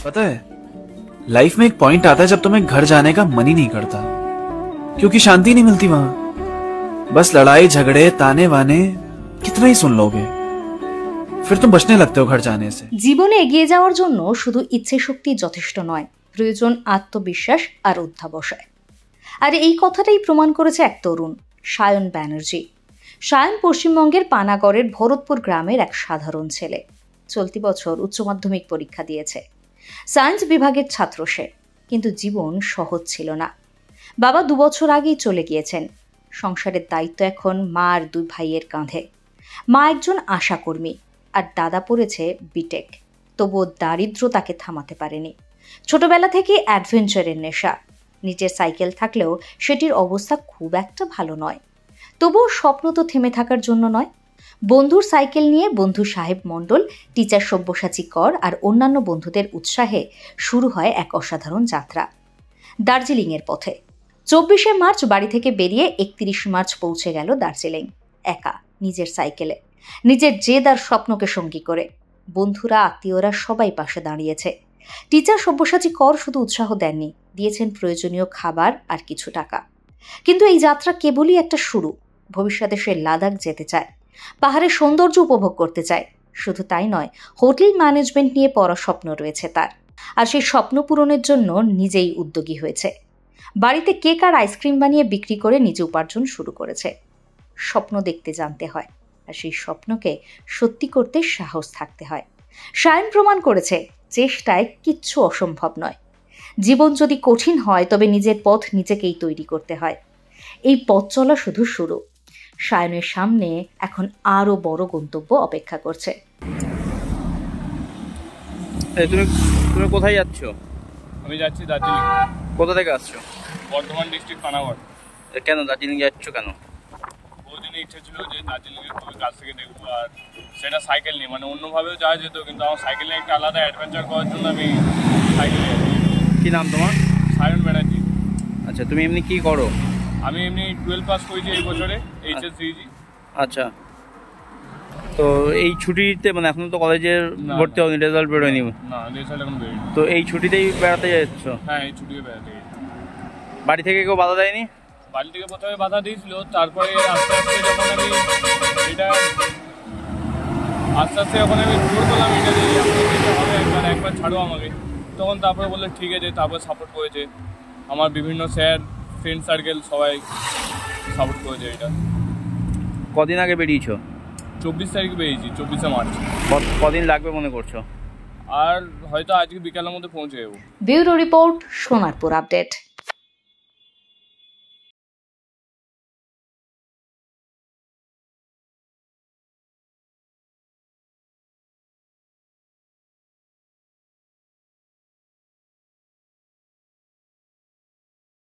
पता है, लाइफ में एक पॉइंट आता है जब तुम्हें घर जाने का मन ही नहीं करता, क्योंकि शांति नहीं मिलती वहां। बस लड़ाई झगड़े ताने वाने कितना ही सुन लोगे, फिर तुम बचने लगते हो घर जाने से। জীবনে এগিয়ে যাওয়ার জন্য শুধু ইচ্ছে শক্তি যথেষ্ট নয়, প্রয়োজন আত্মবিশ্বাস আর অধ্যাবসায়। আর এই কথাটাই প্রমাণ করেছে এক তরুণ, সায়ন ব্যানার্জি। সায়ন পশ্চিমবঙ্গের পানাগড়ের ভরতপুর গ্রামের এক সাধারণ ছেলে। চলতি বছর উচ্চ মাধ্যমিক পরীক্ষা দিয়েছে। সায়েন্স বিভাগের ছাত্র সে, কিন্তু জীবন সহজ ছিল না। বাবা 2 বছর আগেই চলে গিয়েছেন। সংসারের দায়িত্ব এখন মা আর 2 ভাইয়ের কাঁধে। মা একজন আশাকর্মী আর দাদা পড়েছে বিটেক। তবুও দারিদ্র তাকে থামাতে পারেনি। ছোটবেলা থেকে অ্যাডভেঞ্চারের নেশা। নিজের সাইকেল থাকলেও সেটির অবস্থা খুব একটা ভালো নয়। তবুও স্বপ্ন তো থেমে থাকার জন্য নয়। বন্ধুর সাইকেল নিয়ে বন্ধু সাহেব মণ্ডল, টিচার সব্যসাচী কর আর অন্যান্য বন্ধুদের উৎসাহে শুরু হয় এক অসাধারণ যাত্রা দার্জিলিংয়ের পথে। 24শে মার্চ বাড়ি থেকে বেরিয়ে 31 মার্চ পৌঁছে গেল দার্জিলিং, একা, নিজের সাইকেলে, নিজের জেদ আর স্বপ্নকে সঙ্গী করে। বন্ধুরা আত্মীয়রা সবাই পাশে দাঁড়িয়েছে। টিচার সব্যসাচী কর শুধু উৎসাহ দেননি, দিয়েছেন প্রয়োজনীয় খাবার আর কিছু টাকা। কিন্তু এই যাত্রা কেবলই একটা শুরু। ভবিষ্যতে সে লাদাখ যেতে চায়, পাহাড়ের সৌন্দর্য উপভোগ করতে চায়। শুধু তাই নয়, হোটেল ম্যানেজমেন্ট নিয়ে পড়ার স্বপ্ন রয়েছে তার। আর সেই স্বপ্ন পূরণের জন্য নিজেই উদ্যোগী হয়েছে। বাড়িতে কেক আর আইসক্রিম বানিয়ে বিক্রি করে নিজে উপার্জন শুরু করেছে। স্বপ্ন দেখতে জানতে হয়, আর সেই স্বপ্নকে সত্যি করতে সাহস থাকতে হয়। সায়ন প্রমাণ করেছে, চেষ্টায় কিচ্ছু অসম্ভব নয়। জীবন যদি কঠিন হয়, তবে নিজের পথ নিজেকেই তৈরি করতে হয়। এই পথ চলা শুধু শুরু। সায়নের সামনে এখন আরো বড় গন্তব্য অপেক্ষা করছে। তুমি কোথায় যাচ্ছ? আমি যাচ্ছি দার্জিলিং। কোথা থেকে আসছো? বর্ধমান ডিস্ট্রিক্ট পানাগড়। কেন দার্জিলিং যাচ্ছ কেন? বহুদিনের ইচ্ছে ছিল যে দার্জিলিংয়ের খুবই কাছ থেকে দেখবো, আর সেটা সাইকেল নিয়ে, মানে অন্যভাবেও যাওয়া যেত, কিন্তু আমার সাইকেল নিয়ে একটা আলাদা অ্যাডভেঞ্চার করার জন্য আমি সাইকেলে যাচ্ছি। কী নাম তোমার? সায়ন ব্যানার্জি। আচ্ছা, তুমি এমনি কি করো? আমি এমনি 12 পাস করেছি এই বছরে, HSCG। আচ্ছা, তো এই ছুটিতে মানে এখন তো কলেজের ভর্তি হয়নি, রেজাল্ট বেরোয়নি? না, রেজাল্ট এখন বেরোয়নি। তো এই ছুটিতেই বেড়াতে যাচ্ছ? হ্যাঁ, এই ছুটিতে বেড়াতে গেছি। বাড়ি থেকে কেউ বাধা দেয়নি? বাড়ি থেকে প্রথমে বাধা দিয়েছিল, তারপরে আস্তে আস্তে যখন আমি জোর করলাম এটা যে হবে, একবার ছাড়ো আমাকে, তখন তারপরে বললো ঠিক আছে। তারপর সাপোর্ট করেছে আমার বিভিন্ন স্যার, ফ্রেন্ড সার্কেল, সবাই সাপোর্ট করেছে এটা। কদিন আগে বেরিয়েছো? 24 তারিখে বেরিয়েছি, 24শে মার্চ। কদিন লাগবে মনে করছো? আর হয়তো আজকে বিকালের মধ্যে পৌঁছে যাবো। Bureau report, Sonarpur update.